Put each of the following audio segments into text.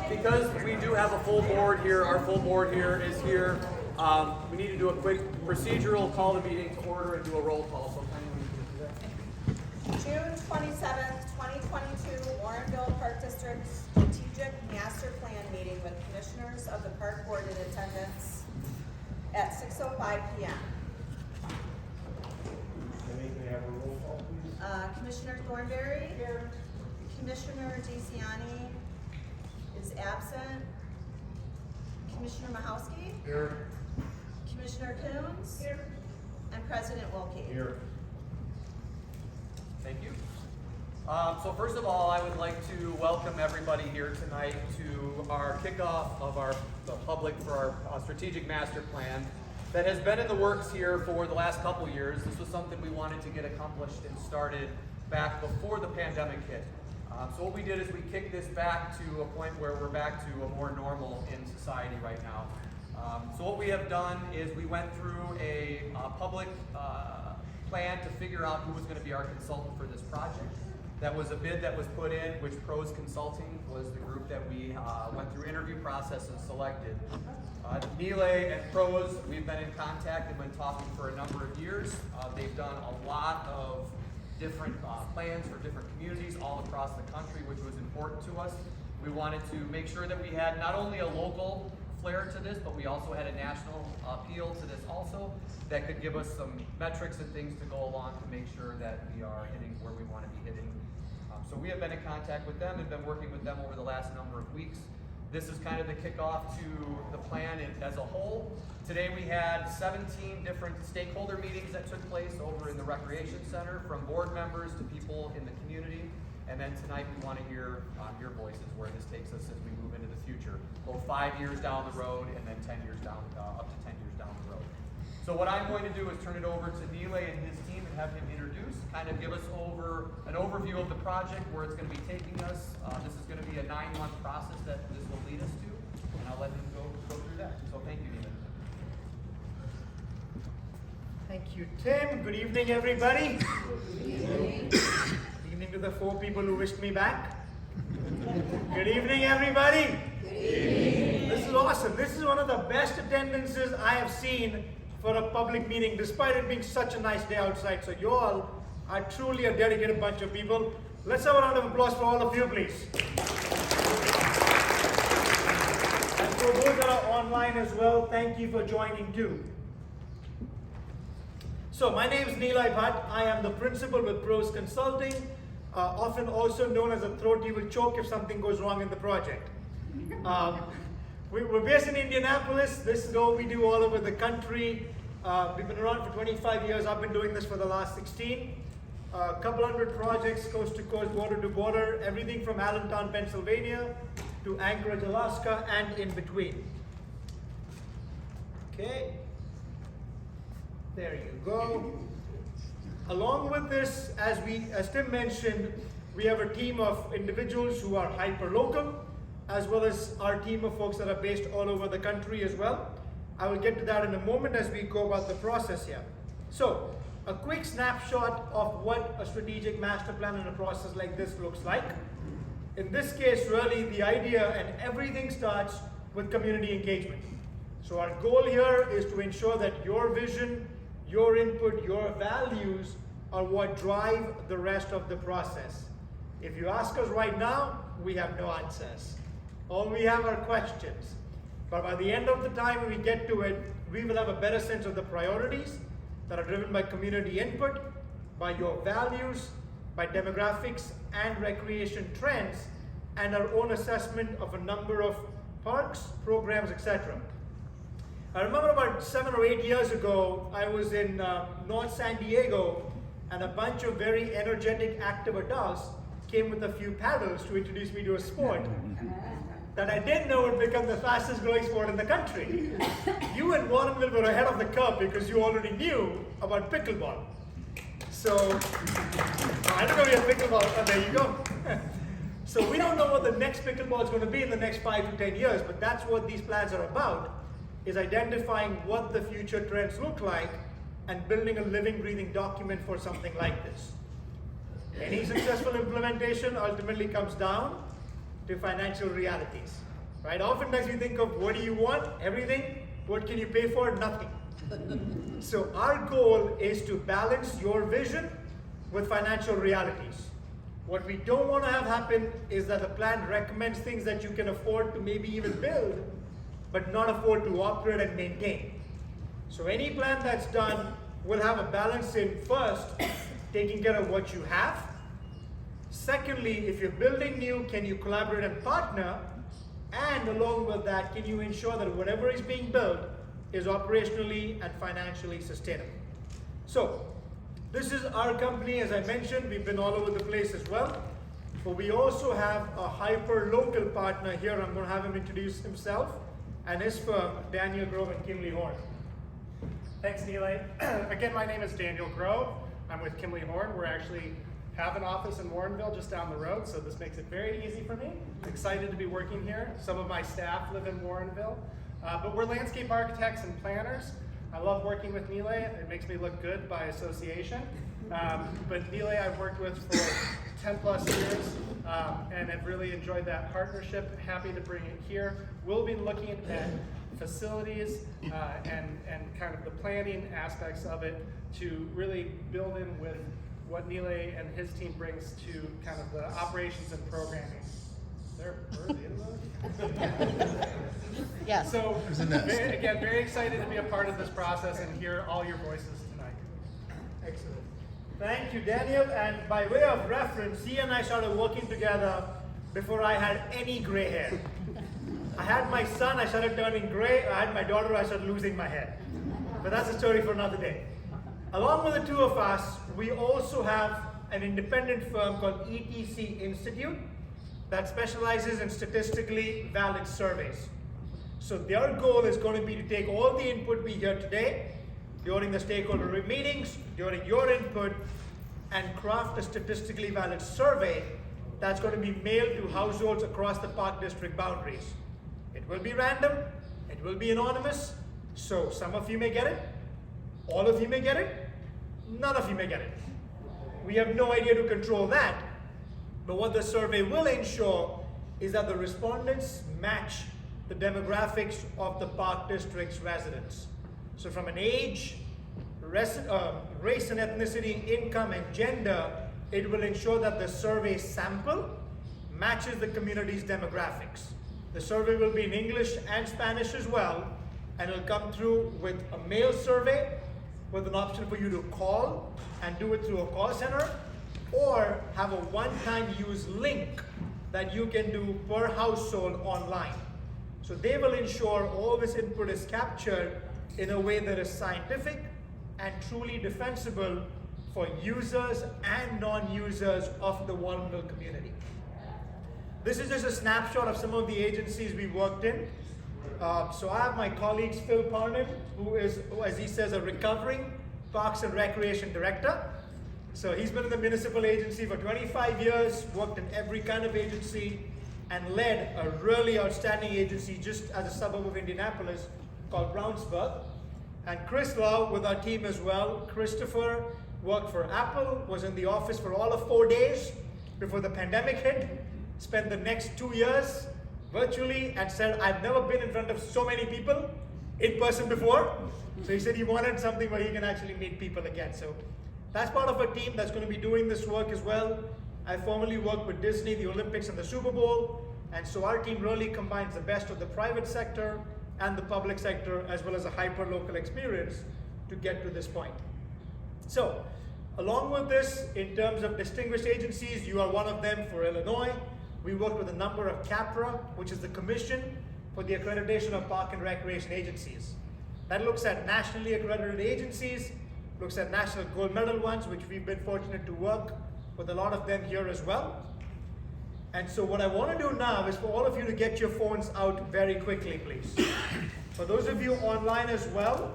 Because we do have a full board here, our full board here is here. We need to do a quick procedural call the meeting to order and do a roll call. So June 27th, 2022, Warrenville Park District Strategic Master Plan meeting with commissioners of the park board in attendance at 6:05 p.m. May I have a roll call, please? Commissioner Thornberry. Here. Commissioner DeCiani is absent. Commissioner Mahowski. Here. Commissioner Coons. Here. And President Wilkie. Here. thank you. So first of all, I would like to welcome everybody here tonight to our kickoff of the public for our strategic master plan that has been in the works here for the last couple years. This was something we wanted to get accomplished and started back before the pandemic hit. So what we did is we kicked this back to a point where we're back to a more normal in society right now. So what we have done is we went through a public plan to figure out who was going to be our consultant for this project. That was a bid that was put in, which Pros Consulting was the group that we went through interview process and selected. Nile and Pros, we've been in contact and been talking for a number of years. They've done a lot of different plans for different communities all across the country, which was important to us. We wanted to make sure that we had not only a local flair to this, but we also had a national appeal to this also that could give us some metrics and things to go along to make sure that we are hitting where we want to be hitting. So we have been in contact with them and been working with them over the last number of weeks. This is kind of the kickoff to the plan as a whole. Today we had 17 different stakeholder meetings that took place over in the Recreation Center, from board members to people in the community. And then tonight we want to hear your voices, where this takes us as we move into the future, both 5 years down the road and then 10 years down, up to 10 years down the road. So what I'm going to do is turn it over to Nile and his team and have him introduce, kind of give us an overview of the project, where it's going to be taking us. This is going to be a 9-month process that this will lead us to, and I'll let him go through that. So thank you, Nile. Thank you, Tim. Good evening, everybody. Good evening. Good evening to the 4 people who wished me back. Good evening, everybody. Good evening. This is awesome. This is one of the best attendances I have seen for a public meeting, despite it being such a nice day outside. So you all are truly a dedicated bunch of people. Let's have a round of applause for all of you, please. And for those that are online as well, thank you for joining too. So my name is Nilay Bhatt. I am the principal with Pros Consulting, often also known as a throat you will choke if something goes wrong in the project. We're based in Indianapolis. This is what we do all over the country. We've been around for 25 years. I've been doing this for the last 16. A couple hundred projects, coast to coast, border to border, everything from Allentown, Pennsylvania to Anchorage, Alaska, and in between. Okay. There you go. Along with this, as Tim mentioned, we have a team of individuals who are hyper-local, as well as our team of folks that are based all over the country as well. I will get to that in a moment as we go about the process here. So, a quick snapshot of what a strategic master plan and a process like this looks like. In this case, really, the idea and everything starts with community engagement. So our goal here is to ensure that your vision, your input, your values are what drive the rest of the process. If you ask us right now, we have no answers. All we have are questions. But by the end of the time when we get to it, we will have a better sense of the priorities that are driven by community input, by your values, by demographics and recreation trends, and our own assessment of a number of parks, programs, etc. I remember about 7 or 8 years ago, I was in North San Diego, and a bunch of very energetic, active adults came with a few paddles to introduce me to a sport that I didn't know would become the fastest growing sport in the country. You and Warrenville were ahead of the curve because you already knew about pickleball. So, I don't know if you have pickleball, oh, there you go. So we don't know what the next pickleball is going to be in the next 5 to 10 years, but that's what these plans are about, is identifying what the future trends look like and building a living, breathing document for something like this. Any successful implementation ultimately comes down to financial realities, right? Oftentimes we think of what do you want? Everything. What can you pay for? Nothing. So our goal is to balance your vision with financial realities. What we don't want to have happen is that the plan recommends things that you can afford to maybe even build, but not afford to operate and maintain. So any plan that's done will have a balance in first, taking care of what you have. Secondly, if you're building new, can you collaborate and partner? And along with that, can you ensure that whatever is being built is operationally and financially sustainable? So, this is our company. As I mentioned, we've been all over the place as well. But we also have a hyper-local partner here. I'm going to have him introduce himself and his firm, Daniel Grove and Kimley Horn. Thanks, Nilay. Again, my name is Daniel Grove. I'm with Kimley Horn. We're actually have an office in Warrenville just down the road, so this makes it very easy for me. Excited to be working here. Some of my staff live in Warrenville, but we're landscape architects and planners. I love working with Nilay. It makes me look good by association. But Nilay I've worked with for 10 plus years and have really enjoyed that partnership. Happy to bring it here. We'll be looking at facilities and kind of the planning aspects of it to really build in with what Nilay and his team brings to kind of the operations and programming. Is there a bird in those? Yes. So, again, very excited to be a part of this process and hear all your voices tonight. Excellent. Thank you, Daniel. And by way of reference, he and I started working together before I had any gray hair. I had my son, I started turning gray. I had my daughter, I started losing my hair. But that's a story for another day. Along with the two of us, we also have an independent firm called ETC Institute that specializes in statistically valid surveys. So their goal is going to be to take all the input we hear today during the stakeholder meetings, during your input, and craft a statistically valid survey that's going to be mailed to households across the Park District boundaries. It will be random, it will be anonymous, so some of you may get it, all of you may get it, none of you may get it. We have no idea to control that, but what the survey will ensure is that the respondents match the demographics of the Park District's residents. So from an age, race and ethnicity, income and gender, it will ensure that the survey sample matches the community's demographics. The survey will be in English and Spanish as well, and it'll come through with a mail survey with an option for you to call and do it through a call center, or have a one-time use link that you can do per household online. So they will ensure all this input is captured in a way that is scientific and truly defensible for users and non-users of the Warrenville community. This is just a snapshot of some of the agencies we worked in. So I have my colleague Phil Parnham, who is, as he says, a recovering Parks and Recreation Director. So he's been in the municipal agency for 25 years, worked in every kind of agency, and led a really outstanding agency just as a suburb of Indianapolis called Brownsburg. And Chris Lau with our team as well. Christopher worked for Apple, was in the office for all of 4 days before the pandemic hit, spent the next 2 years virtually, and said, I've never been in front of so many people in person before. So he said he wanted something where he can actually meet people again. So that's part of a team that's going to be doing this work as well. I formerly worked with Disney, the Olympics, and the Super Bowl. And so our team really combines the best of the private sector and the public sector, as well as a hyper-local experience to get to this point. So, along with this, in terms of distinguished agencies, you are one of them for Illinois. We work with a number of CAPRA, which is the Commission for the Accreditation of Park and Recreation Agencies. That looks at nationally accredited agencies, looks at national gold medal ones, which we've been fortunate to work with a lot of them here as well. And so what I want to do now is for all of you to get your phones out very quickly, please. For those of you online as well,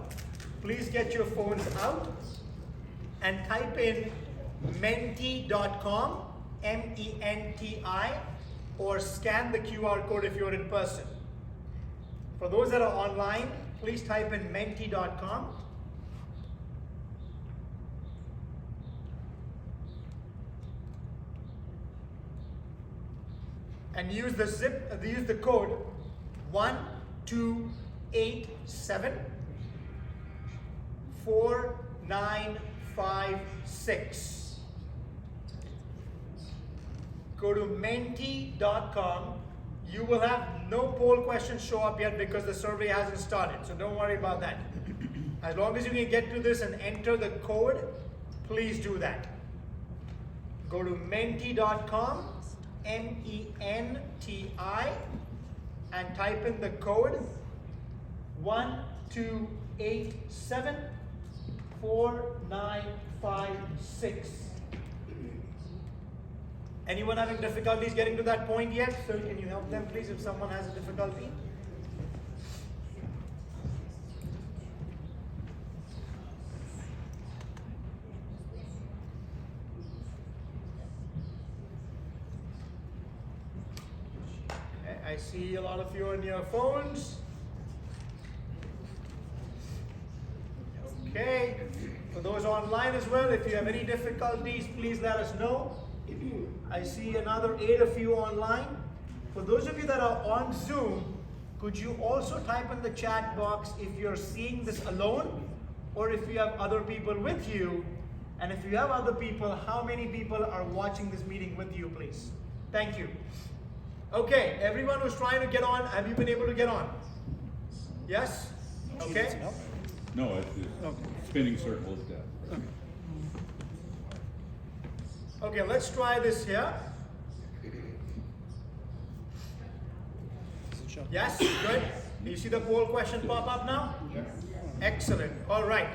please get your phones out and type in menti.com, M-E-N-T-I, or scan the QR code if you're in person. For those that are online, please type in menti.com. and use the code 12874956. Go to menti.com. You will have no poll questions show up yet because the survey hasn't started, so don't worry about that. As long as you can get to this and enter the code, please do that. Go to menti.com, MENTI, and type in the code 12874956. Anyone having difficulties getting to that point yet? So can you help them please if someone has a difficulty? Okay, I see a lot of you on your phones. Okay, for those online as well, if you have any difficulties, please let us know. I see another 8 of you online. For those of you that are on Zoom, could you also type in the chat box if you're seeing this alone or if you have other people with you? And if you have other people, how many people are watching this meeting with you, please? Thank you. Okay, everyone who's trying to get on, have you been able to get on? Yes? Okay. No, it's spinning circles, yeah. Okay, let's try this here. Yes, good. Do you see the poll question pop up now? Yes. Excellent. All right.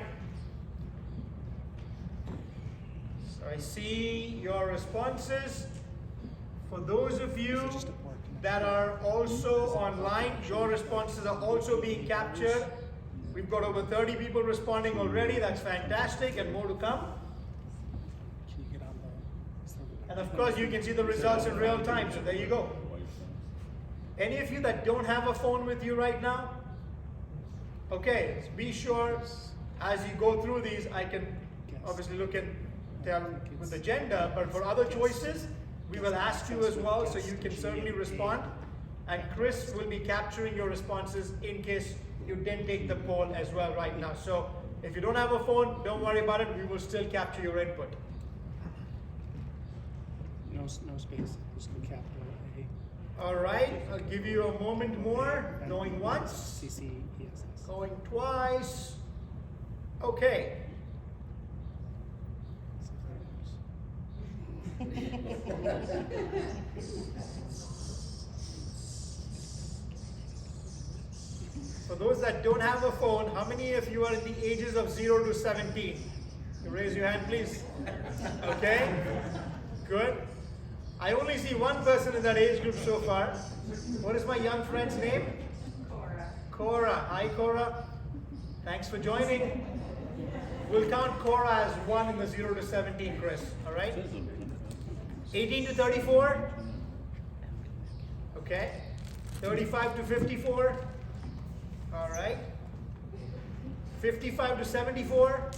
So I see your responses. For those of you that are also online, your responses are also being captured. We've got over 30 people responding already. That's fantastic, and more to come. And of course, you can see the results in real time, so there you go. Any of you that don't have a phone with you right now? Okay, be sure as you go through these, I can obviously look and tell with the gender, but for other choices, we will ask you as well, so you can certainly respond. And Chris will be capturing your responses in case you didn't take the poll as well right now. So if you don't have a phone, don't worry about it, we will still capture your input. No space, just a capital A. All right, I'll give you a moment more. Going once, CCESS. going twice. Okay. For those that don't have a phone, how many of you are in the ages of 0 to 17? You raise your hand, please. Okay, good. I only see one person in that age group so far. What is my young friend's name? Cora. Cora. Hi, Cora. Thanks for joining. We'll count Cora as one in the 0 to 17, Chris. All right? 18 to 34? Okay. 35 to 54? All right. 55 to 74?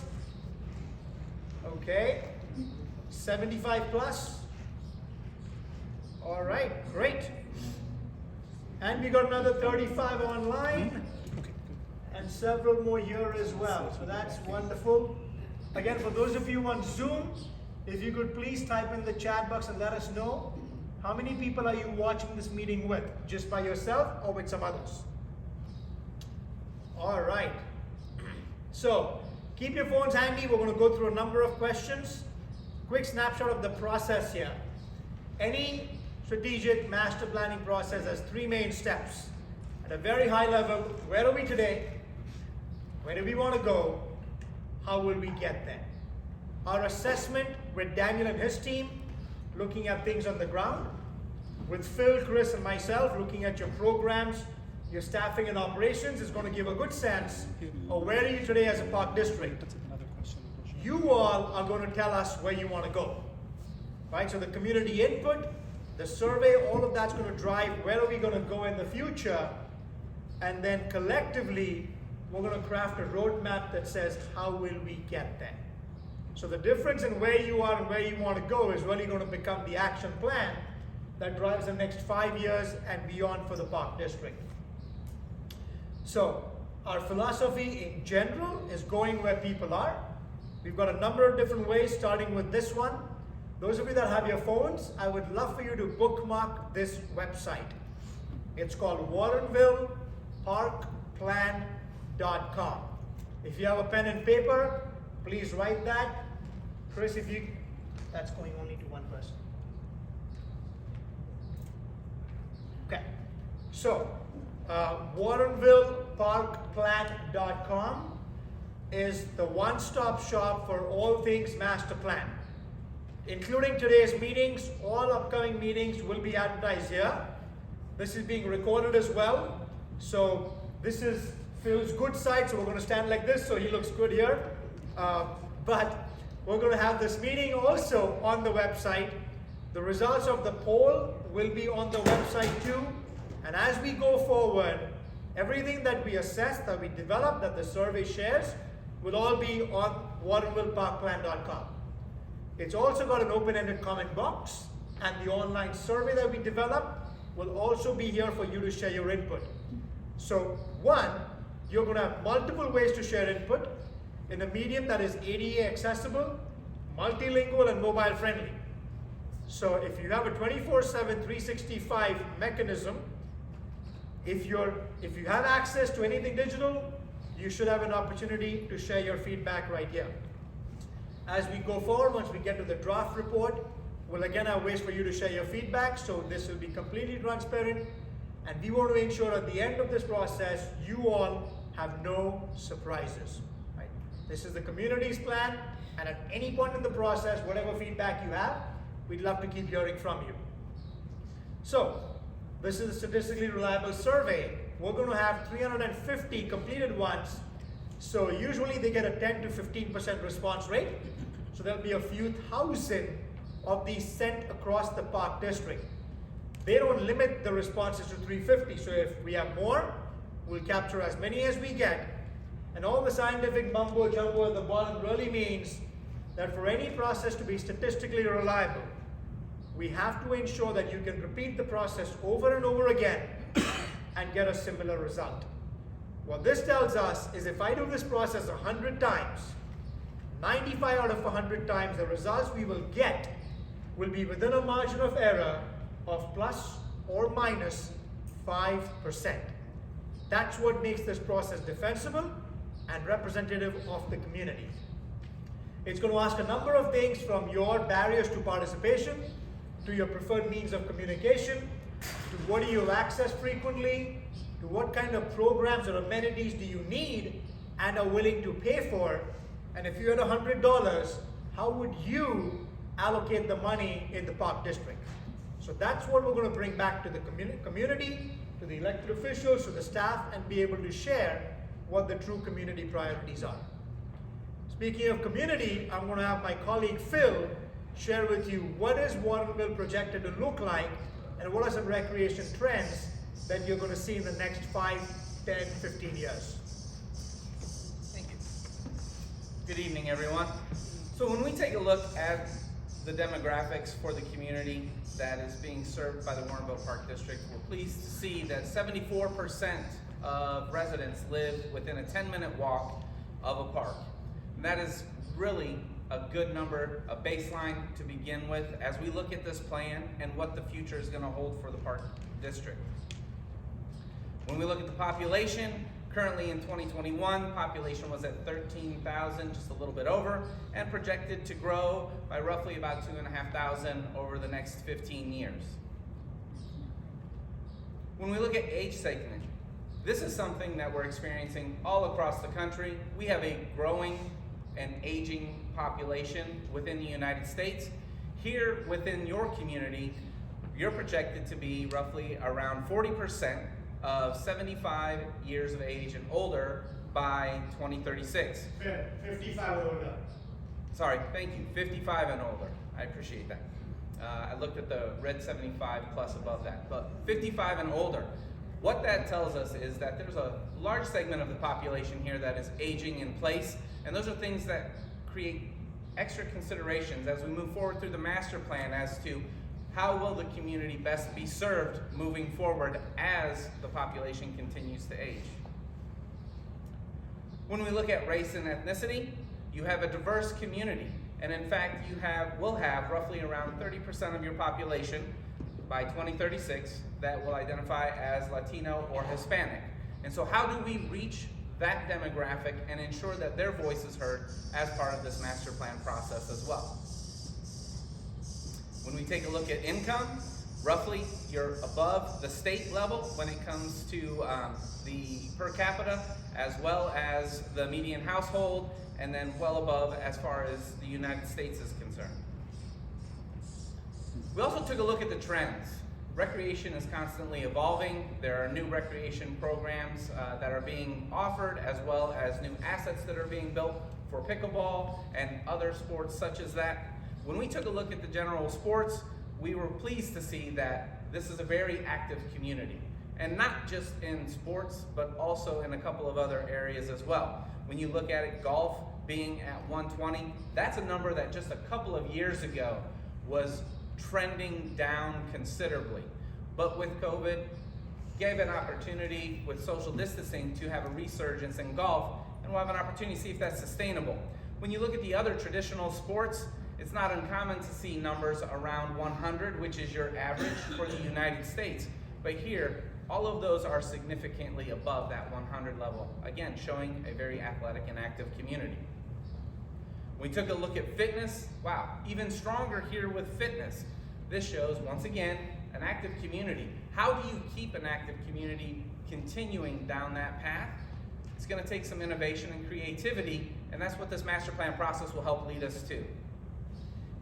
Okay. 75 plus? All right, great. And we got another 35 online and several more here as well. So that's wonderful. Again, for those of you on Zoom, if you could please type in the chat box and let us know how many people are you watching this meeting with? Just by yourself or with some others? All right. So keep your phones handy. We're going to go through a number of questions. Quick snapshot of the process here. Any strategic master planning process has 3 main steps. At a very high level, where are we today? Where do we want to go? How will we get there? Our assessment with Daniel and his team, looking at things on the ground. With Phil, Chris, and myself, looking at your programs, your staffing and operations, is going to give a good sense of where are you today as a park district. That's another question. You all are going to tell us where you want to go. Right? So the community input, the survey, all of that's going to drive where are we going to go in the future, and then collectively we're going to craft a roadmap that says how will we get there. So the difference in where you are and where you want to go is really going to become the action plan that drives the next 5 years and beyond for the Park District. So our philosophy in general is going where people are. We've got a number of different ways, starting with this one. Those of you that have your phones, I would love for you to bookmark this website. It's called warrenvilleparkplan.com. If you have a pen and paper, please write that. Chris, if you, that's going only to one person. Okay, so warrenvilleparkplan.com is the one-stop shop for all things master plan. Including today's meetings, all upcoming meetings will be advertised here. This is being recorded as well. So this is Phil's good side, so we're going to stand like this so he looks good here. But we're going to have this meeting also on the website. The results of the poll will be on the website too. And as we go forward, everything that we assess, that we develop, that the survey shares, will all be on warrenvilleparkplan.com. It's also got an open-ended comment box, and the online survey that we develop will also be here for you to share your input. So one, you're going to have multiple ways to share input in a medium that is ADA accessible, multilingual, and mobile friendly. So if you have a 24/7, 365 mechanism, if you have access to anything digital, you should have an opportunity to share your feedback right here. As we go forward, once we get to the draft report, we'll again have ways for you to share your feedback, so this will be completely transparent, and we want to ensure at the end of this process, you all have no surprises. Right? This is the community's plan, and at any point in the process, whatever feedback you have, we'd love to keep hearing from you. So, this is a statistically reliable survey. We're going to have 350 completed ones. So usually they get a 10 to 15% response rate. So there'll be a few thousand of these sent across the Park District. They don't limit the responses to 350. So if we have more, we'll capture as many as we get. And all the scientific mumbo jumbo at the bottom really means that for any process to be statistically reliable, we have to ensure that you can repeat the process over and over again and get a similar result. What this tells us is if I do this process 100 times, 95 out of 100 times, the results we will get will be within a margin of error of plus or minus 5%. That's what makes this process defensible and representative of the community. It's going to ask a number of things, from your barriers to participation, to your preferred means of communication, to what do you access frequently, to what kind of programs or amenities do you need and are willing to pay for, and if you had $100, how would you allocate the money in the Park District? So that's what we're going to bring back to the community, to the elected officials, to the staff, and be able to share what the true community priorities are. Speaking of community, I'm going to have my colleague Phil share with you what is Warrenville projected to look like and what are some recreation trends that you're going to see in the next 5, 10, 15 years. Thank you. Good evening, everyone. So when we take a look at the demographics for the community that is being served by the Warrenville Park District, we're pleased to see that 74% of residents live within a 10-minute walk of a park. And that is really a good number, a baseline to begin with as we look at this plan and what the future is going to hold for the Park District. When we look at the population, currently in 2021, population was at 13,000, just a little bit over, and projected to grow by roughly about 2,500 over the next 15 years. When we look at age segment, this is something that we're experiencing all across the country. We have a growing and aging population within the United States. Here within your community, you're projected to be roughly around 40% of 75 years of age and older by 2036. 55 and older. Sorry, thank you, 55 and older. I appreciate that. I looked at the red 75 plus above that, but 55 and older. What that tells us is that there's a large segment of the population here that is aging in place, and those are things that create extra considerations as we move forward through the master plan as to how will the community best be served moving forward as the population continues to age? When we look at race and ethnicity, you have a diverse community. And in fact, will have roughly around 30% of your population by 2036 that will identify as Latino or Hispanic. And so how do we reach that demographic and ensure that their voice is heard as part of this master plan process as well? When we take a look at income, roughly you're above the state level when it comes to the per capita, as well as the median household, and then well above as far as the United States is concerned. We also took a look at the trends. Recreation is constantly evolving. There are new recreation programs that are being offered, as well as new assets that are being built for pickleball and other sports such as that. When we took a look at the general sports, we were pleased to see that this is a very active community. And not just in sports, but also in a couple of other areas as well. When you look at it, golf being at 120, that's a number that just a couple of years ago was trending down considerably. But with COVID, gave an opportunity with social distancing to have a resurgence in golf, and we'll have an opportunity to see if that's sustainable. When you look at the other traditional sports, it's not uncommon to see numbers around 100, which is your average for the United States. But here, all of those are significantly above that 100 level, again, showing a very athletic and active community. We took a look at fitness. Wow, even stronger here with fitness. This shows, once again, an active community. How do you keep an active community continuing down that path? It's going to take some innovation and creativity, and that's what this master plan process will help lead us to.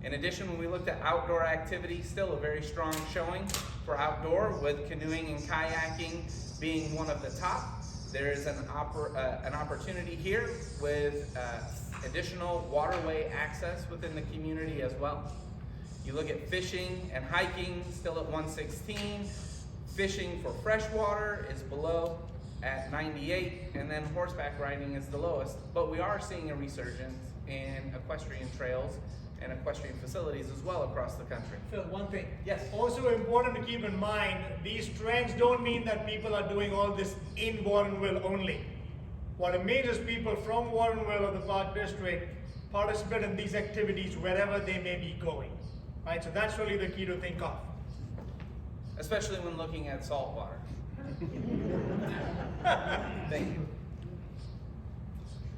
In addition, when we looked at outdoor activity, still a very strong showing for outdoor, with canoeing and kayaking being one of the top. There is an opportunity here with additional waterway access within the community as well. You look at fishing and hiking, still at 116. Fishing for freshwater is below at 98, and then horseback riding is the lowest. But we are seeing a resurgence in equestrian trails and equestrian facilities as well across the country. Phil, one thing. Yes. Also important to keep in mind, these trends don't mean that people are doing all this in Warrenville only. What it means is people from Warrenville or the Park District participate in these activities wherever they may be going. Right? So that's really the key to think of. Especially when looking at saltwater. Thank you.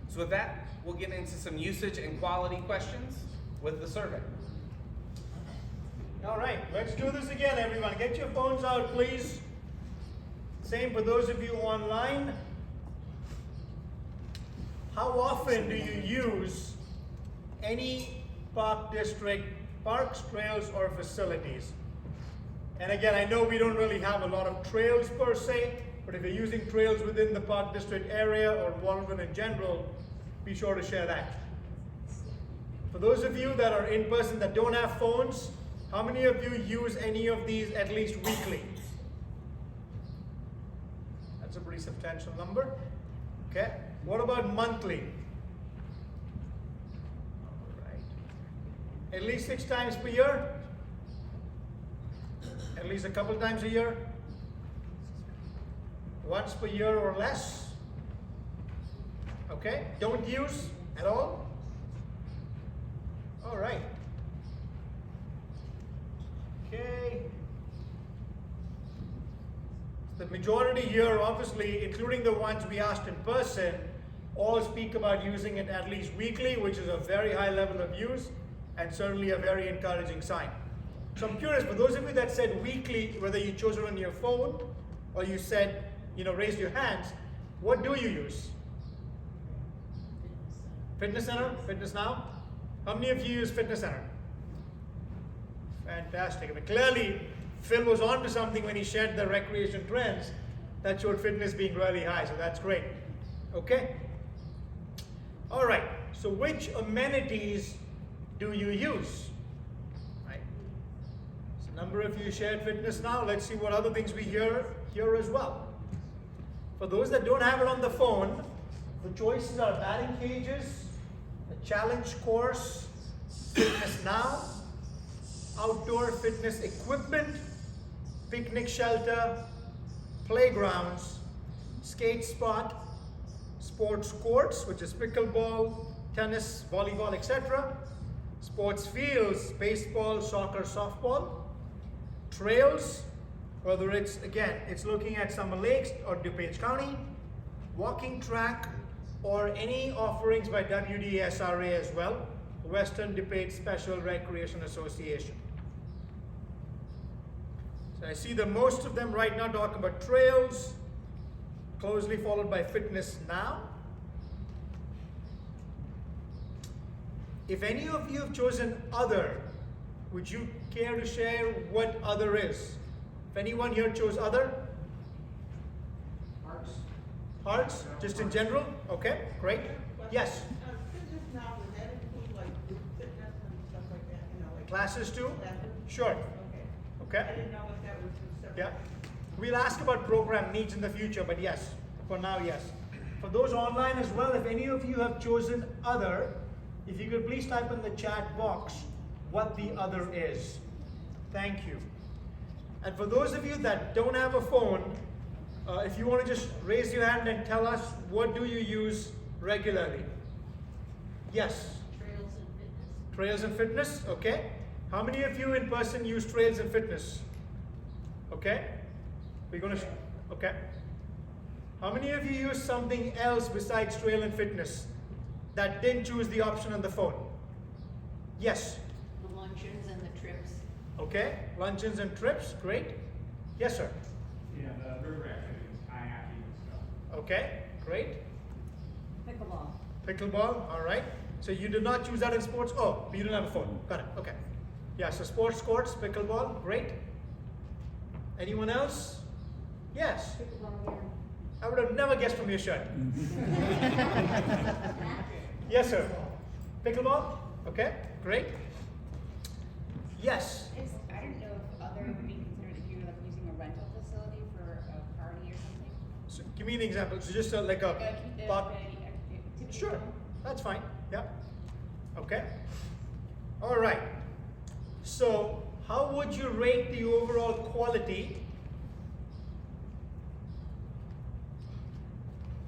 So with that, we'll get into some usage and quality questions with the survey. All right, let's do this again, everyone. Get your phones out, please. Same for those of you online. How often do you use any park district, parks, trails, or facilities? And again, I know we don't really have a lot of trails per se, but if you're using trails within the park district area or Warrenville in general, be sure to share that. For those of you that are in person that don't have phones, how many of you use any of these at least weekly? That's a pretty substantial number. Okay. What about monthly? All right. At least 6 times per year? At least a couple times a year? Once per year or less? Okay. Don't use at all? All right. Okay. The majority here, obviously, including the ones we asked in person, all speak about using it at least weekly, which is a very high level of use and certainly a very encouraging sign. So I'm curious, for those of you that said weekly, whether you chose it on your phone or you said, raised your hands, what do you use? Fitness Center? Fitness Now? How many of you use Fitness Center? Fantastic. I mean, clearly, Phil was on to something when he shared the recreation trends that showed fitness being really high, so that's great. Okay? All right, so which amenities do you use? Right? So a number of you shared Fitness Now. Let's see what other things we hear here as well. For those that don't have it on the phone, the choices are batting cages, the challenge course, Fitness Now, outdoor fitness equipment, picnic shelter, playgrounds, skate spot, sports courts, which is pickleball, tennis, volleyball, etc., sports fields, baseball, soccer, softball, trails, whether it's looking at Summer Lakes or DuPage County, walking track, or any offerings by WDSRA as well, Western DuPage Special Recreation Association. So I see that most of them right now talk about trails, closely followed by fitness now. If any of you have chosen other, would you care to share what other is? If anyone here chose other? Arts, just in general? Okay, great. Yes, Fitness now, does that include like group fitness and stuff like that, you know, like? classes too? Classes? Sure, Okay. I okay. didn't know if that was a separate. Yeah. We'll ask about program needs in the future, but yes, for now, yes. For those online as well, if any of you have chosen other, if you could please type in the chat box what the other is. Thank you. And for those of you that don't have a phone, if you want to just raise your hand and tell us what do you use regularly? Yes. Trails and fitness. Trails and fitness, okay. How many of you in person use trails and fitness? Okay. We're going to, okay. How many of you use something else besides trail and fitness that didn't choose the option on the phone? Yes. The luncheons and the trips. Okay. Luncheons and trips, great. Yes, sir. Yeah, the river activities, kayaking and stuff. Okay, great. Pickleball. Pickleball, all right. So you did not choose that in sports? Oh, you didn't have a phone. Got it, okay. Yeah, so sports courts, pickleball, great. Anyone else? Yes. Pickleball again. I would have never guessed from your shirt. Yes, sir. Pickleball? Okay, great. Yes. I don't know if other would be considered if you're like using a rental facility for a party or something. So give me an example. So just like a Like park. activity Sure, room. that's fine. Yeah. Okay. All right. So how would you rate the overall quality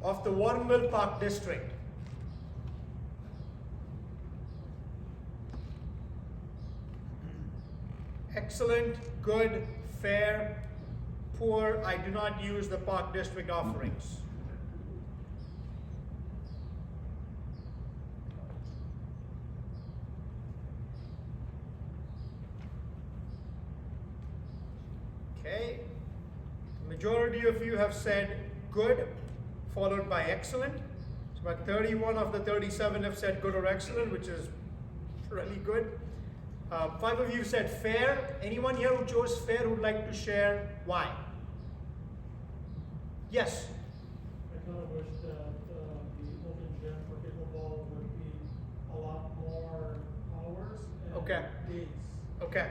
of the Warrenville Park District? Excellent, good, fair, poor. I do not use the Park District offerings. Okay. The majority of you have said good, followed by excellent. So about 31 of the 37 have said good or excellent, which is really good. 5 of you said fair. Anyone here who chose fair who would like to share why? Yes. I kind of wish that the open gym for pickleball would be a lot more hours and Okay. days. Okay.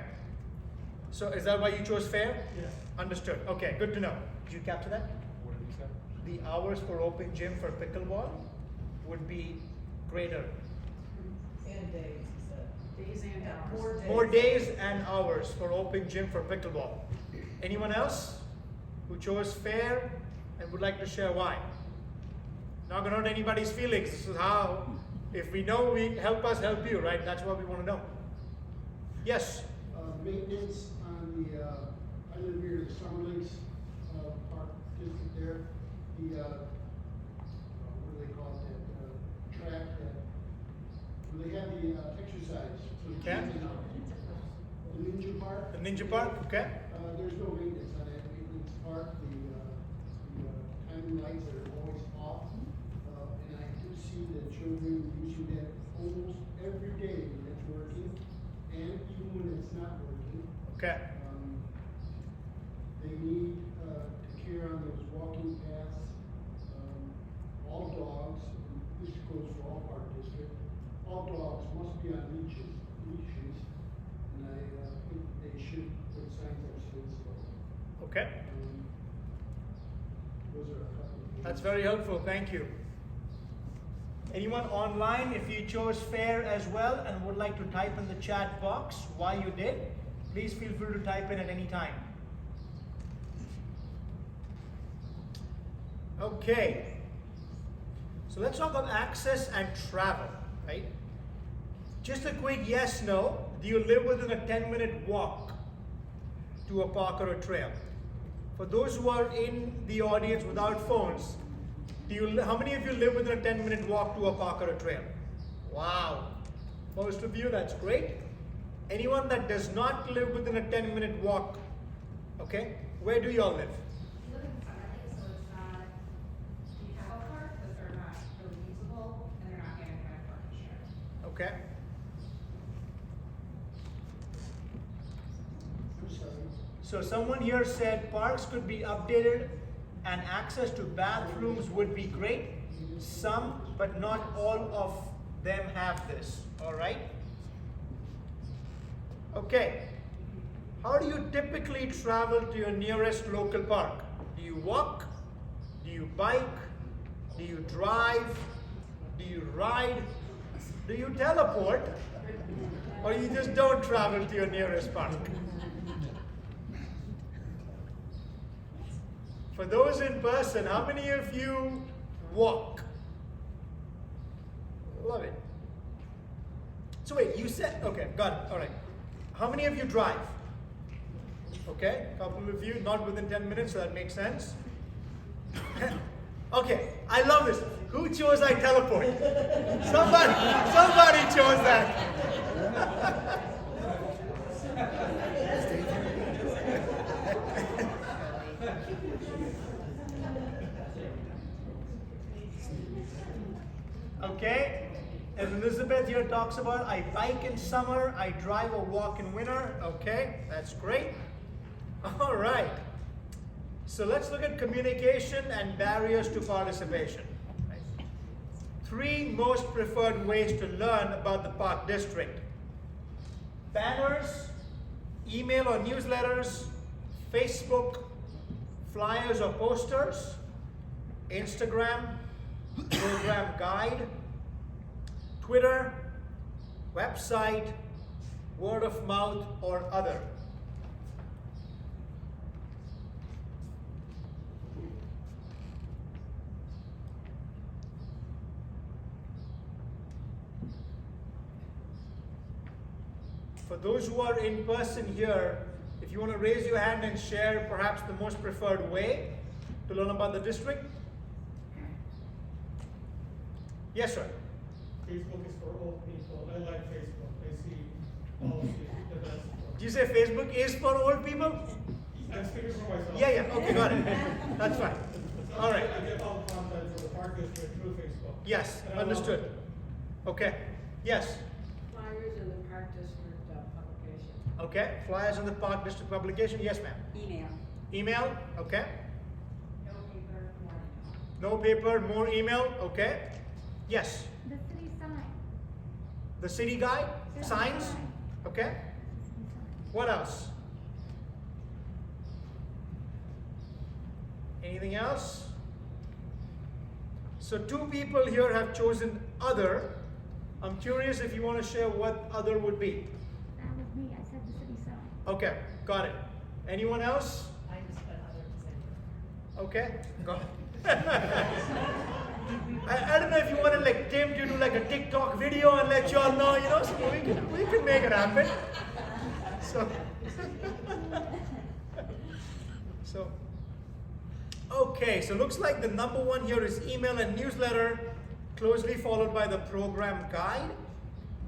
So is that why you chose fair? Yes. Understood. Okay, good to know. Did you capture that? What did you say? The hours for open gym for pickleball would be greater. And days, he said. Days and hours. More days and hours for open gym for pickleball. Anyone else who chose fair and would like to share why? Not gonna hurt anybody's feelings. This is how, if we know, we help us help you, right? That's what we want to know. Yes. Maintenance on the, I live near the Summer Lakes, Park District there. The, what do they call it, that, track that, where they have the, exercise. So the Okay. kids and, the Ninja Park. The Ninja Park, okay. There's no maintenance on that maintenance park. The timing lights are always off. And I do see the children using that almost every day when it's working, and even when it's not working. Okay. They need to care on those walking paths. All dogs, and this goes for all park district, all dogs must be on leashes, and I think they should put signs up soon, so. Okay. Those are a couple of things. That's very helpful. Thank you. Anyone online, if you chose fair as well and would like to type in the chat box why you did, Please feel free to type in at any time. Okay. So let's talk about access and travel, right? Just a quick yes, no. Do you live within a 10-minute walk to a park or a trail? For those who are in the audience without phones, how many of you live within a 10-minute walk to a park or a trail? Wow. Most of you, that's great. Anyone that does not live within a 10-minute walk, okay? Where do y'all live? We live in Summerlake, so it's not, we have a park, but they're not really usable, and they're not getting kind of park share. Okay. So someone here said parks could be updated and access to bathrooms would be great. Some, but not all of them have this, all right? Okay. How do you typically travel to your nearest local park? Do you walk? Do you bike? Do you drive? Do you ride? Do you teleport? Or you just don't travel to your nearest park? For those in person, how many of you walk? Love it. So wait, you said, okay, got it, all right. How many of you drive? Okay, a couple of you, not within 10 minutes, so that makes sense. Okay, I love this. Who chose I teleport? Somebody chose that. Okay, as Elizabeth here talks about, I bike in summer, I drive or walk in winter. Okay, that's great. All right. So let's look at communication and barriers to participation. Right. 3 most preferred ways to learn about the Park District. Banners, email or newsletters, Facebook, flyers or posters, Instagram, program guide, Twitter, website, word of mouth, or other. For those who are in person here, if you want to raise your hand and share perhaps the most preferred way to learn about the district. Yes, sir. Facebook is for old people. I like Facebook. I see policies the best. Did you say Facebook is for old people? I'm speaking for myself. Yeah, okay, got it. That's fine. All right. I get all the content for the Park District through Facebook. Yes, And I love understood. it. Okay. Yes. Flyers in the Park District publication. Okay. Flyers on the Park District publication. Yes, ma'am. Email. Email. Okay. No paper, more email. No paper, more email. Okay. Yes. The city sign. The city guide. City Signs. sign. Okay. City sign. What else? Anything else? So 2 people here have chosen other. I'm curious if you want to share what other would be. That was me. I said the city sign. Okay, got it. Anyone else? I just put other Okay, go ahead. I don't know if you want to like Tim to do like a TikTok video and let you all know, you know, so we can make it happen. So okay, so looks like the number 1 here is email and newsletter, closely followed by the program guide,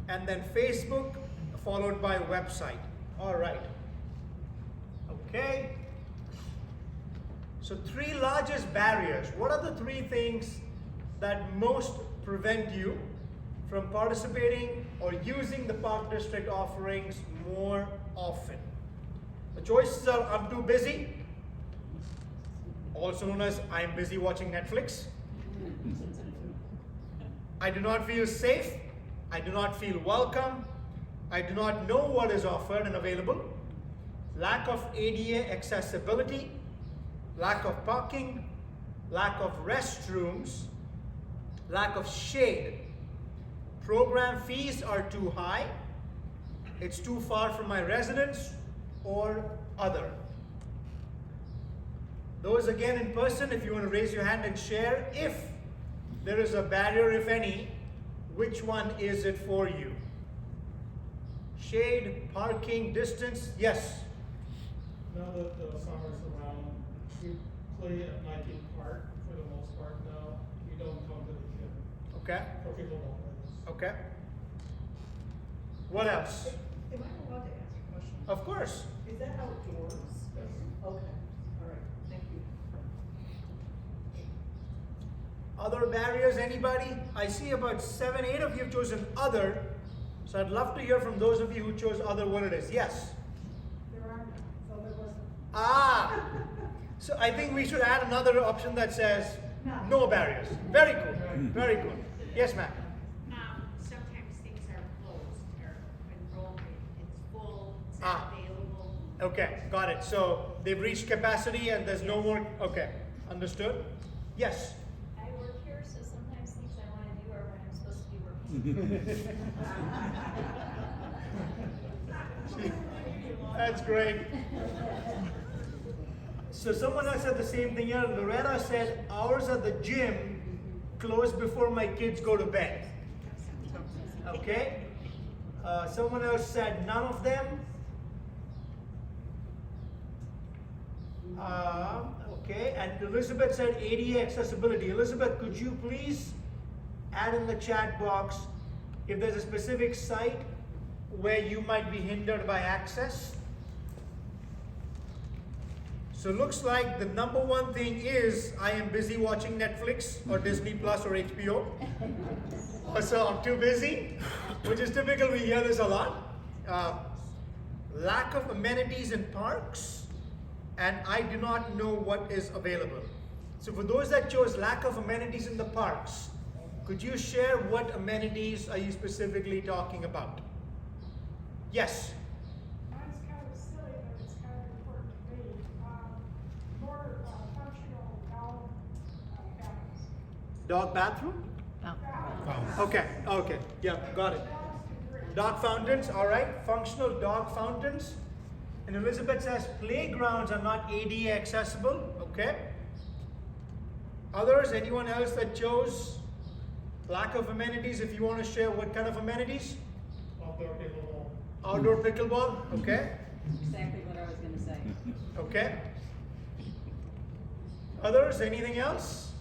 and then Facebook, followed by website. All right. Okay. So 3 largest barriers. What are the 3 things that most prevent you from participating or using the Park District offerings more often? The choices are: I'm too busy, also known as I'm busy watching Netflix. I do not feel safe. I do not feel welcome. I do not know what is offered and available. Lack of ADA accessibility. Lack of parking. Lack of restrooms. Lack of shade. Program fees are too high. It's too far from my residence. or other? Those again in person, if you want to raise your hand and share, if there is a barrier, if any, which one is it for you? Shade, parking, distance, yes. Now that the summer's around, we play at Nike Park for the most part now. We don't come to the gym Okay, for pickleball players. okay. What else? Am I allowed to ask a question? Of course. Is that outdoors? Okay, all right, thank you. Other barriers, anybody? I see about 7, 8 of you have chosen other. So I'd love to hear from those of you who chose other what it is. Yes? There are none, so there wasn't. Ah! So I think we should add another option that says no barriers. Very cool. Very cool. Yes, ma'am. Sometimes things are closed or enrollment, it's full, it's Ah. not available. Okay, got it. So they've reached capacity and there's no more. Okay, understood? Yes. I work here, so sometimes things I wanna do are when I'm supposed to be working. That's great. So someone else said the same thing here. Loretta said ours at the gym close before my kids go to bed. Okay. Someone else said none of them. Okay, and Elizabeth said ADA accessibility. Elizabeth, could you please add in the chat box if there's a specific site where you might be hindered by access? So looks like the number one thing is I am busy watching Netflix or Disney Plus or HBO. So I'm too busy, which is typical, we hear this a lot. Lack of amenities in parks, and I do not know what is available. So for those that chose lack of amenities in the parks, could you share what amenities are you specifically talking about? Yes? Mine's kind of silly, but it's kind of important to me. More functional Dog bathroom? Okay, okay, yeah, got it. Dog fountains, all right, functional dog fountains. And Elizabeth says playgrounds are not ADA accessible, okay. Others, anyone else that chose lack of amenities, if you want to share what kind of amenities? Outdoor pickleball. Outdoor pickleball, okay, Exactly what I was gonna say. okay. Others, anything else?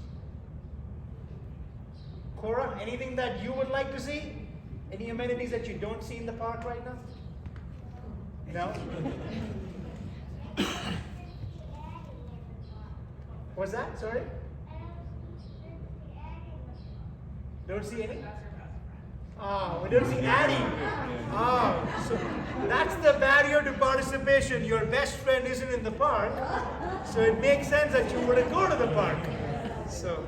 Cora, anything that you would like to see? Any amenities that you don't see in the park right now? No? What's that? Sorry? Don't see any? Oh, we don't see adding. Oh, so that's the barrier to participation. Your best friend isn't in the park, so it makes sense that you wouldn't go to the park. So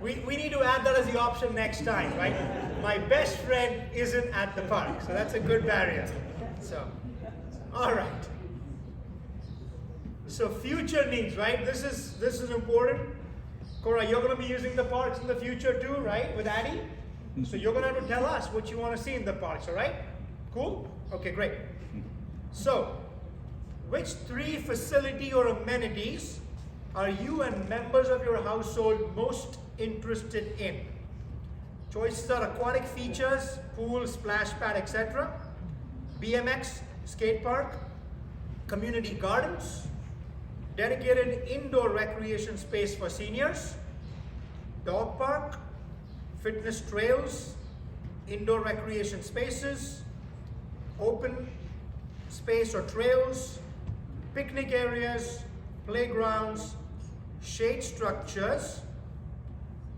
we need to add that as the option next time, right? My best friend isn't at the park, so that's a good barrier. So, all right. So future needs, right? This is important. Cora, you're going to be using the parks in the future too, right? With Addie. So you're going to have to tell us what you want to see in the parks, all right? Cool? Okay, great. So, which 3 facility or amenities are you and members of your household most interested in? Choices are aquatic features, pool, splash pad, etc. BMX, skate park, community gardens, dedicated indoor recreation space for seniors, dog park, fitness trails, indoor recreation spaces, open space or trails, picnic areas, playgrounds, shade structures,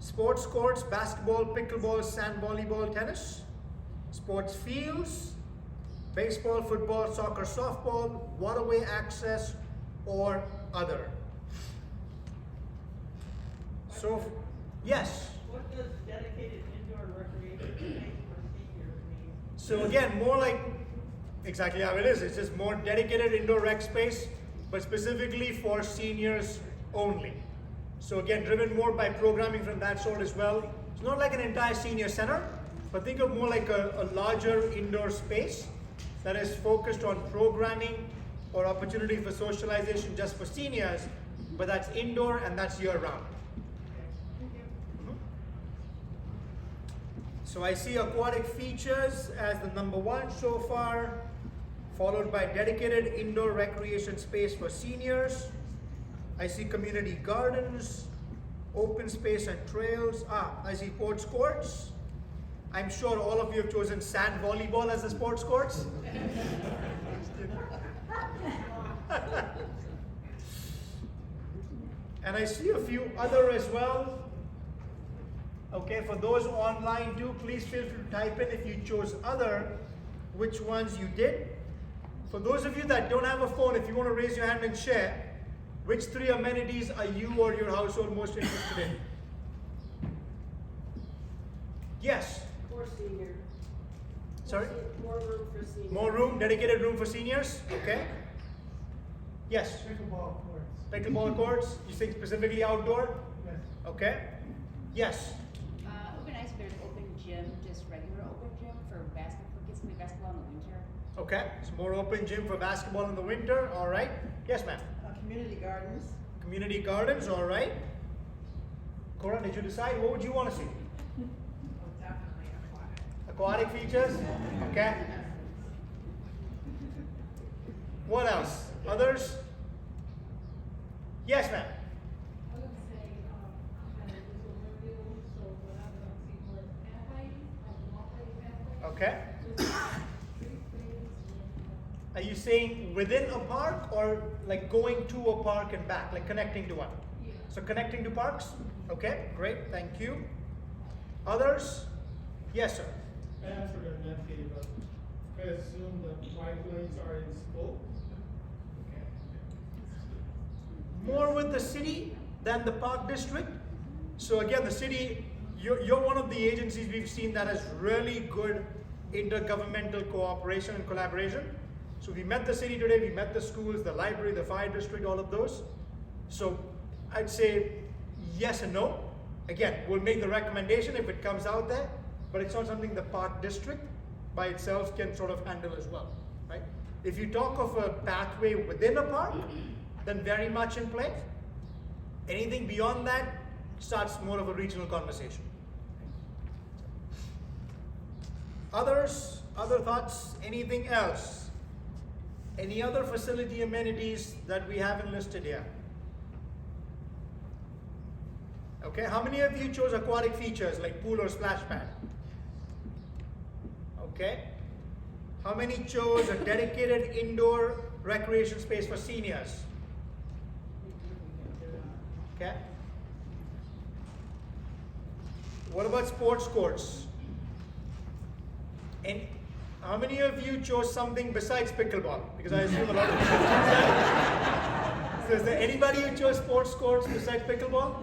sports courts, basketball, pickleball, sand volleyball, tennis, sports fields, baseball, football, soccer, softball, waterway access, or other. So, yes? What does dedicated indoor recreation space for seniors mean? So again, more like exactly how it is. It's just more dedicated indoor rec space, but specifically for seniors only. So again, driven more by programming from that sort as well. It's not like an entire senior center, but think of more like a larger indoor space that is focused on programming or opportunity for socialization just for seniors, but that's indoor and that's year round. So I see aquatic features as the number one so far, followed by dedicated indoor recreation space for seniors. I see community gardens, open space and trails. I see sports courts. I'm sure all of you have chosen sand volleyball as the sports courts. And I see a few other as well. Okay, for those online too, please feel free to type in if you chose other, which ones you did. For those of you that don't have a phone, if you want to raise your hand and share, which 3 amenities are you or your household most interested in? Yes? For senior. Sorry? More room for senior. More room, dedicated room for seniors? Okay. Yes? Pickleball courts. Pickleball courts? You think specifically outdoor? Yes. Okay. Yes? Open ice, there's open gym, just regular open gym for basketball, kids can play basketball in the winter. Okay. So more open gym for basketball in the winter. All right. Yes, ma'am. Community gardens. Community gardens. All right. Cora, did you decide? What would you want to see? Definitely aquatic. Aquatic features? Okay. What else? Others? Yes, ma'am. I would say, kind of use a review, so whatever I see more pathways, walkway pathways. Okay. Street space, Are you saying within a park or like going to a park and back, like connecting to one? Yeah. So connecting to parks? Okay, great, thank you. Others? Yes, sir. I answered it, Nancy, but I assume that bike lanes are in scope. More with the city than the park district. So again, the city, you're one of the agencies we've seen that has really good intergovernmental cooperation and collaboration. So we met the city today, we met the schools, the library, the fire district, all of those. So I'd say yes and no. Again, we'll make the recommendation if it comes out there, but it's not something the park district by itself can sort of handle as well, right? If you talk of a pathway within a park, then very much in play. Anything beyond that starts more of a regional conversation. Others, other thoughts, anything else? Any other facility amenities that we haven't listed here? Okay, how many of you chose aquatic features like pool or splash pad? Okay. How many chose a dedicated indoor recreation space for seniors? Okay. What about sports courts? And how many of you chose something besides pickleball? Because I assume a lot of you. So is there anybody who chose sports courts besides pickleball?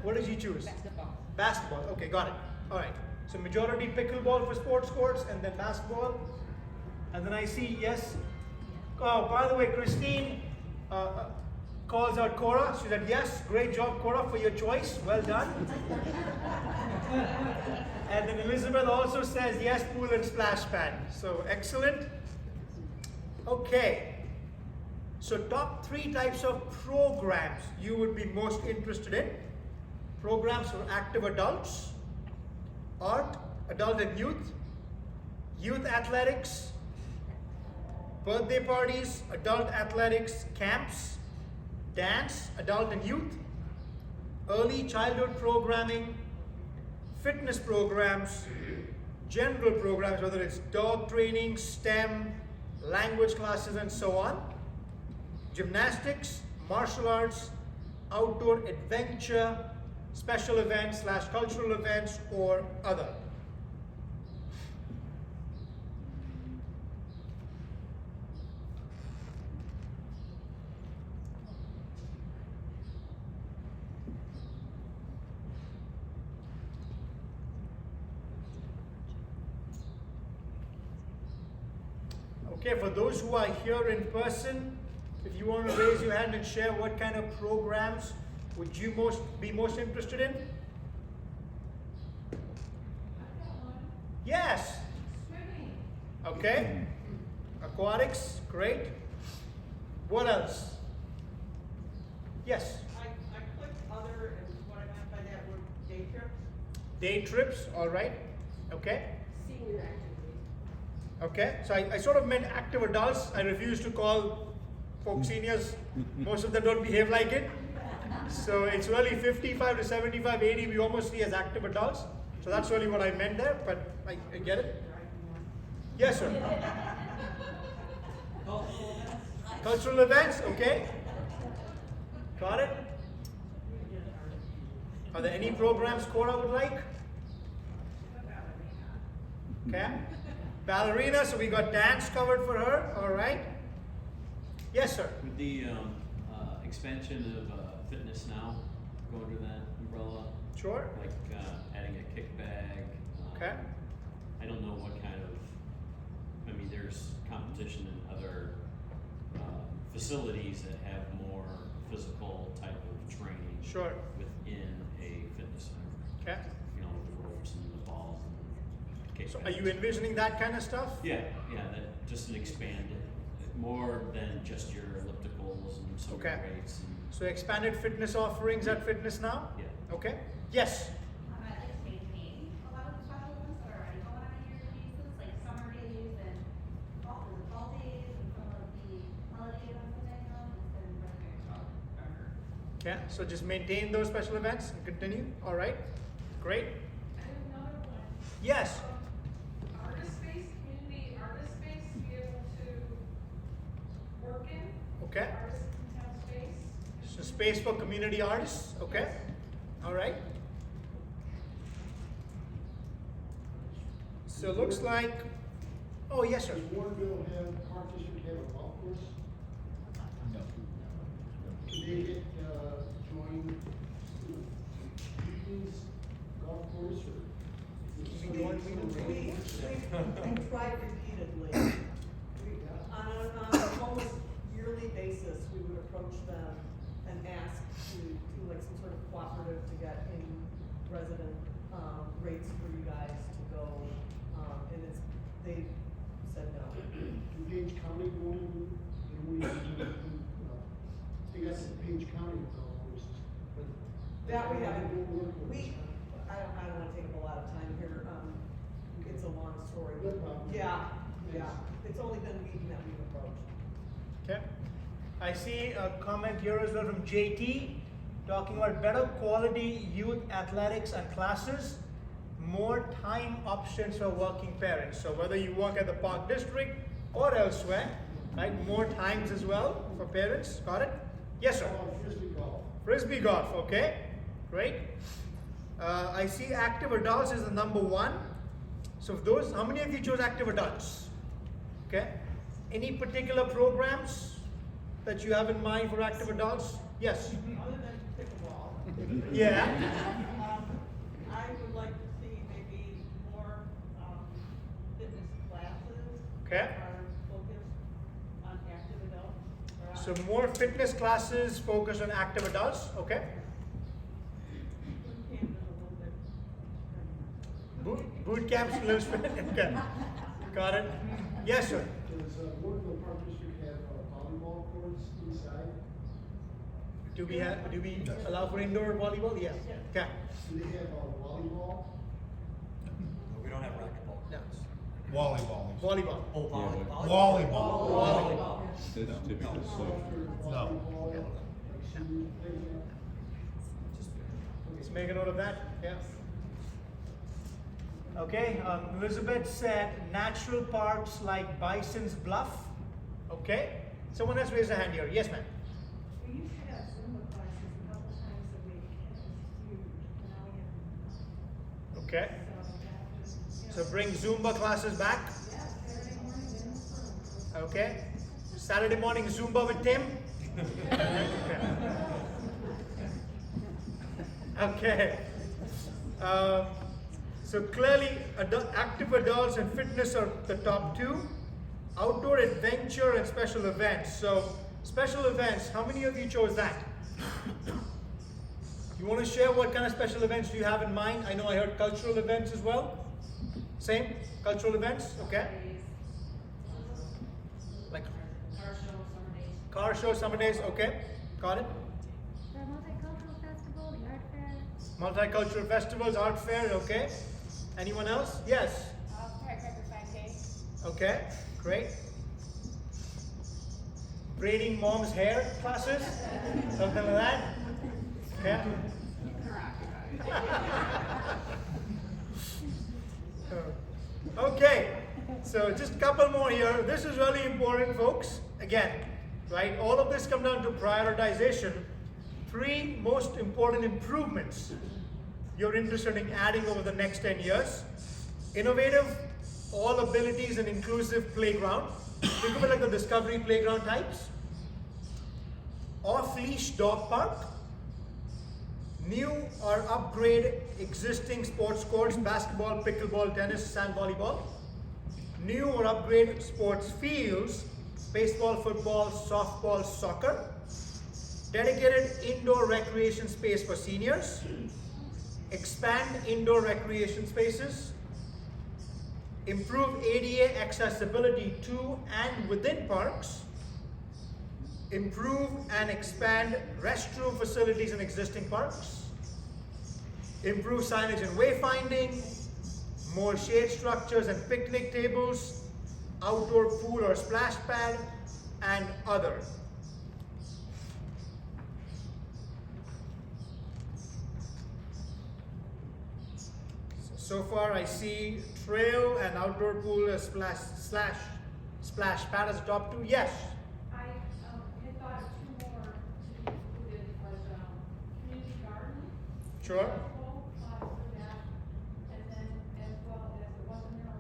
What did you choose? Basketball. Basketball. Okay, got it. All right. So majority pickleball for sports courts and then basketball. And then I see, yes. Oh, by the way, Christine calls out Cora. She said, yes, great job, Cora, for your choice. Well done. And then Elizabeth also says, yes, pool and splash pad. So excellent. Okay. So top 3 types of programs you would be most interested in. Programs for active adults, art, adult and youth, youth athletics, birthday parties, adult athletics, camps, dance, adult and youth, early childhood programming, fitness programs, general programs, whether it's dog training, STEM, language classes, and so on, gymnastics, martial arts, outdoor adventure, special events / cultural events, or other. Okay, for those who are here in person, if you want to raise your hand and share what kind of programs would you be most interested in? I've got one. Yes. Swimming. Okay. Aquatics, great. What else? Yes, I clicked other, and what I meant by that were day trips. day trips, all right, okay. Senior activities. Okay, so I sort of meant active adults. I refuse to call folks seniors. Most of them don't behave like it. So it's really 55 to 75, 80 we almost see as active adults. So that's really what I meant there, but I get it. Yes, sir. Cultural events, okay. Got it. Are there any programs Cora would like? Okay. Ballerina, so we got dance covered for her, all right. Yes, sir. With the expansion of Fitness Now go under that umbrella? Sure. Like adding a kick bag? Okay. I don't know what kind of, I mean, there's competition in other facilities that have more physical type of training. Sure. Within a fitness center. Okay. You know, with the ropes and the balls and kick So are bags. you envisioning that kind of stuff? Yeah, that just an expanded, more than just your ellipticals and sober Okay. weights and. So expanded fitness offerings at Fitness Now? Yeah. Okay. Yes. I'd like to maintain a lot of the special events that are already going on a yearly basis, like summer days and fall days and some of the holiday events that they have. It's been really good forever. Okay. So just maintain those special events and continue. All right. Great. I have another one. Yes. Artist space, community artist space to be able to work in. Okay. Artists can have space. So space for community artists. Okay. All right. So it looks like. Oh yes, sir. Does Warrenville have, Park District have a golf course? No. Can they get, join Eden's golf course or? We've tried repeatedly. On an almost yearly basis, we would approach them and ask to do like some sort of cooperative to get in resident, rates for you guys to go, and they said no. Can Page County go in, they got some Page County golf courses. but That we haven't, don't work with we, us. I don't wanna take up a lot of time here, it's a long story. No problem. Yeah, Thanks. it's only been meeting that we've approached. Okay. I see a comment here as well from JT talking about better quality youth athletics and classes, more time options for working parents. So whether you work at the Park District or elsewhere, right? More times as well for parents. Got it? Yes, sir. Frisbee golf. Frisbee golf. Okay. Great. I see active adults is the number one. So those, how many of you chose active adults? Okay. Any particular programs that you have in mind for active adults? Yes. Other than pickleball. Yeah. I would like to see maybe more, fitness classes. Okay. That are focused on active adults. So more fitness classes focused on active adults. Okay. Boot camp is a little bit. Boot camps, a little bit. Okay. Got it. Yes, sir. Does Warrenville Park District have volleyball courts inside? Do we allow for indoor volleyball? Yes. Okay. Do they have volleyball? We don't have racquetball. No. Volleyball. Volleyball. Oh, Yeah, Volleyball. Volleyball. That's typically softer. No. Volleyball, like seniors play that? Let's make a note of that. Yeah. Okay. Elizabeth said natural parks like Bison's Bluff. Okay. Someone else raised a hand here. Yes, ma'am. We used to have Zumba classes a couple times a week, and it was huge, and now we have, Okay. so that was, So bring Zumba classes back. yeah, Saturday morning, then the firm. Okay. Saturday morning Zumba with Tim. Okay. So clearly, active adults and fitness are the top two. Outdoor adventure and special events. So special events, how many of you chose that? You want to share what kind of special events do you have in mind? I know I heard cultural events as well. Same? Cultural events? Okay. Car show, summer days, okay, got it. The multicultural festival, the art fair. Multicultural festivals, art fair, okay. Anyone else? Yes. Firecracker 5K. Okay, great. Braiding mom's hair classes, something like that. Okay. Okay, so just a couple more here. This is really important, folks. Again, right? All of this comes down to prioritization. 3 most important improvements you're interested in adding over the next 10 years. Innovative, all abilities and inclusive playground. Think of it like the Discovery Playground types. Off-leash dog park. New or upgrade existing sports courts, basketball, pickleball, tennis, sand volleyball. New or upgrade sports fields, baseball, football, softball, soccer. Dedicated indoor recreation space for seniors. Expand indoor recreation spaces. Improve ADA accessibility to and within parks. Improve and expand restroom facilities in existing parks. Improve signage and wayfinding. More shade structures and picnic tables. Outdoor pool or splash pad, and other. So far I see trail and outdoor pool, splash pad as the top 2. Yes. I had thought of 2 more to be included was community garden. Sure. Festival, for that, and then as well as it wasn't there,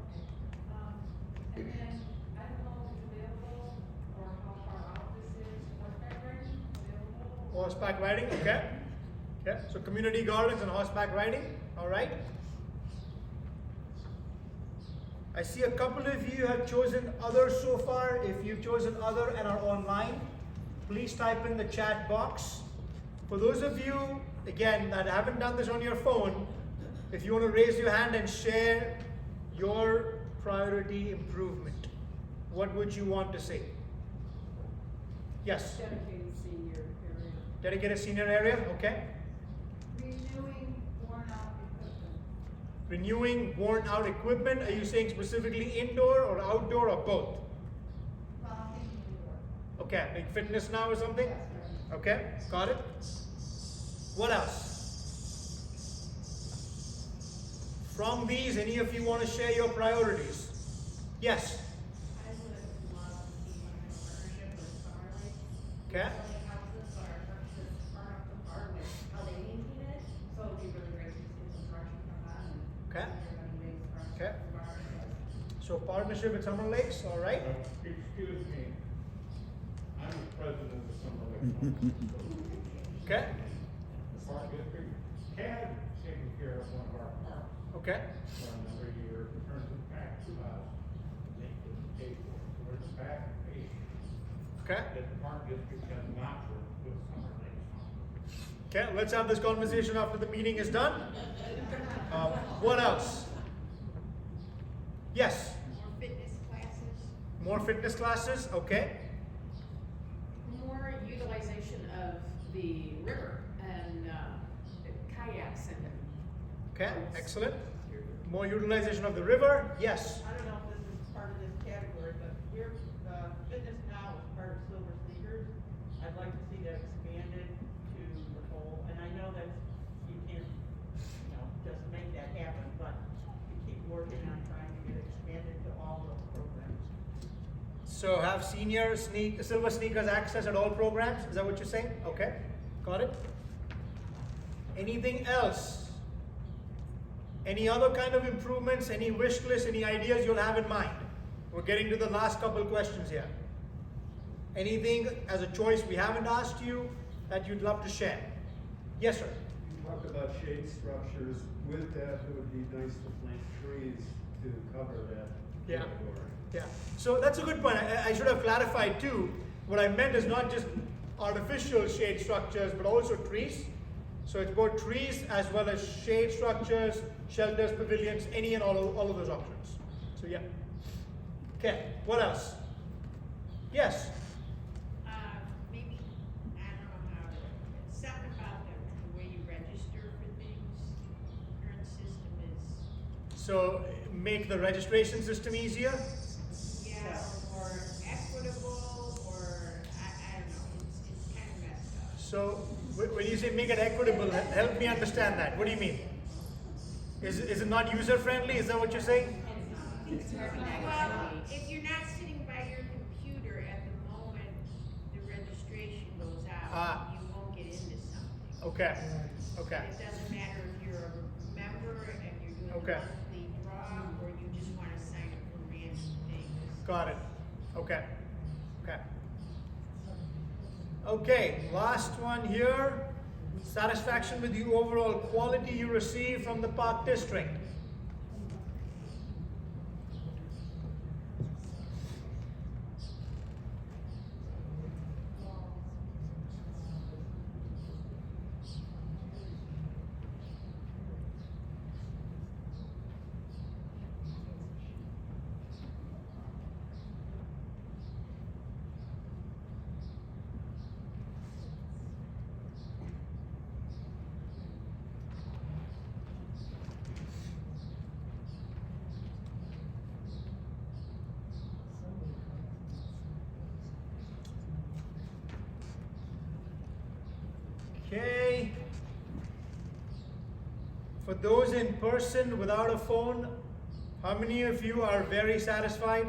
okay. And then I don't know if it's available or how far out this is. Horseback riding available. Horseback riding, okay. Okay, so community gardens and horseback riding, all right. I see a couple of you have chosen other so far. If you've chosen other and are online, please type in the chat box. For those of you, again, that haven't done this on your phone, if you want to raise your hand and share your priority improvement, what would you want to say? Yes? Dedicated senior area. Dedicated senior area, okay. Renewing worn out equipment. Renewing worn out equipment, are you saying specifically indoor or outdoor or both? Well, I'm thinking indoor. Okay, like fitness now or something? Okay, got it. What else? From these, any of you want to share your priorities? Yes. I would love to see a partnership with Summer Lake. Okay. Building houses are just far up the park with how they maintain it, so it'd be really great to see some direction from that and Okay. everybody makes Okay. progress. So partnership with Summer Lakes, all right. Excuse me, I'm the president of Summer Lake. Okay. The park district had taken care of one of our parks Okay. for a number of years, returns it back to us, and they couldn't pay for it, so it's back and paid. Okay. That the park district has not worked with Summer Lake. Okay, let's have this conversation after the meeting is done. What else? Yes. More fitness classes. More fitness classes, okay. More utilization of the river and kayaks and. Okay, excellent. More utilization of the river, yes. I don't know if this is part of this category, but here, fitness now is part of Silver Sneakers. I'd like to see that expanded to the whole, and I know that you can't, just make that happen, but you keep working on trying to get it expanded to all those programs. So have Silver Sneakers access at all programs, is that what you're saying? Okay, got it. Anything else? Any other kind of improvements, any wish list, any ideas you'll have in mind? We're getting to the last couple questions here. Anything as a choice we haven't asked you that you'd love to share? Yes, sir. You talked about shade structures. With that, it would be nice to plant trees to cover that. Yeah. corridor. Yeah, so that's a good point. I should have clarified too. What I meant is not just artificial shade structures, but also trees. So it's both trees as well as shade structures, shelters, pavilions, any and all of those options. So yeah. Okay, what else? Yes. So make the registration system easier? Yeah, or equitable, or I don't know, it's kind of messed up. So when you say make it equitable, help me understand that. What do you mean? Is it not user friendly? Is that what you're saying? Well, if you're not sitting by your computer at the moment the registration goes out, you won't get into something. Okay. Okay. It doesn't matter if you're a member and you're doing a Okay. monthly draw, or you just wanna sign up for random things. Got it. Okay. Okay. Okay, last one here. Satisfaction with the overall quality you receive from the park district. Okay. For those in person without a phone, how many of you are very satisfied?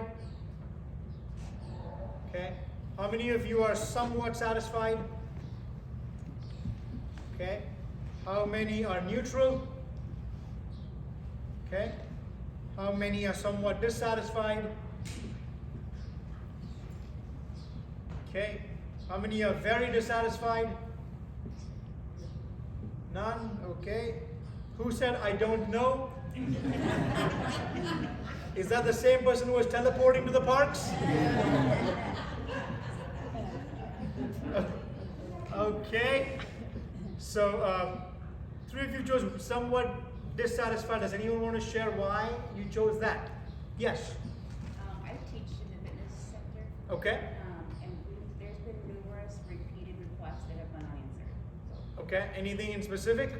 Okay. How many of you are somewhat satisfied? Okay. How many are neutral? Okay. How many are somewhat dissatisfied? Okay. How many are very dissatisfied? None? Okay. Who said I don't know? Is that the same person who was teleporting to the parks? Okay. So, three of you chose somewhat dissatisfied. Does anyone want to share why you chose that? Yes. I teach in the fitness sector. Okay. And there's been numerous repeated requests that have gone unanswered. So, Okay. Anything in specific?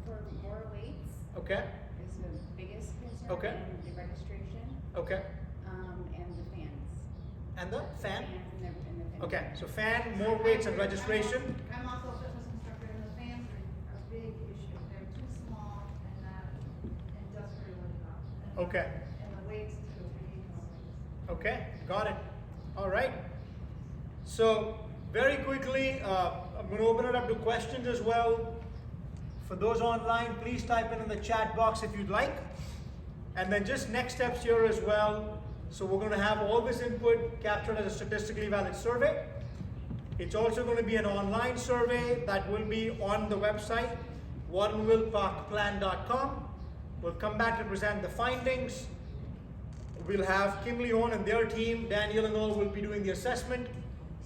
for more weights Okay. is the biggest concern. Okay. And the registration. Okay. And the fans. And the fan? Fans and the fans. Okay. So fan, more weights, and registration. I'm also a fitness instructor, and the fans are a big issue. They're too small and not industrial enough. And- Okay. And the weights too, we need more weights. Okay, got it. All right. So very quickly, I'm going to open it up to questions as well. For those online, please type in the chat box if you'd like. And then just next steps here as well. So we're going to have all this input captured as a statistically valid survey. It's also going to be an online survey that will be on the website, warrenvilleparkplan.com. We'll come back to present the findings. We'll have Kimley Horn and their team, Daniel and all, will be doing the assessment.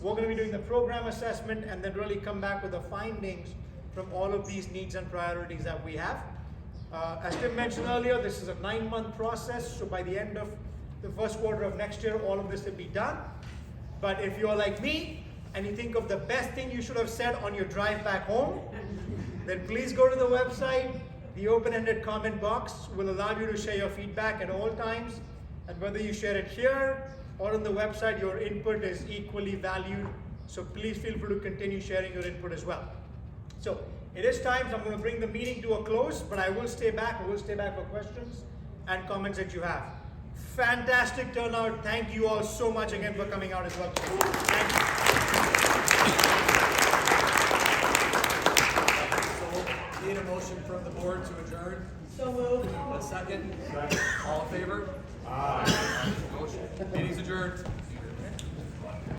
We're going to be doing the program assessment and then really come back with the findings from all of these needs and priorities that we have. As Tim mentioned earlier, this is a 9-month process, so by the end of the first quarter of next year, all of this will be done. But if you're like me and you think of the best thing you should have said on your drive back home, then please go to the website. The open-ended comment box will allow you to share your feedback at all times. And whether you share it here or on the website, your input is equally valued. So please feel free to continue sharing your input as well. So it is time, so I'm going to bring the meeting to a close, but I will stay back. I will stay back for questions and comments that you have. Fantastic turnout. Thank you all so much again for coming out as well. Thank So, need a motion from the board to adjourn? So moved. A second? All in favor? Aye. Motion. Meeting's adjourned.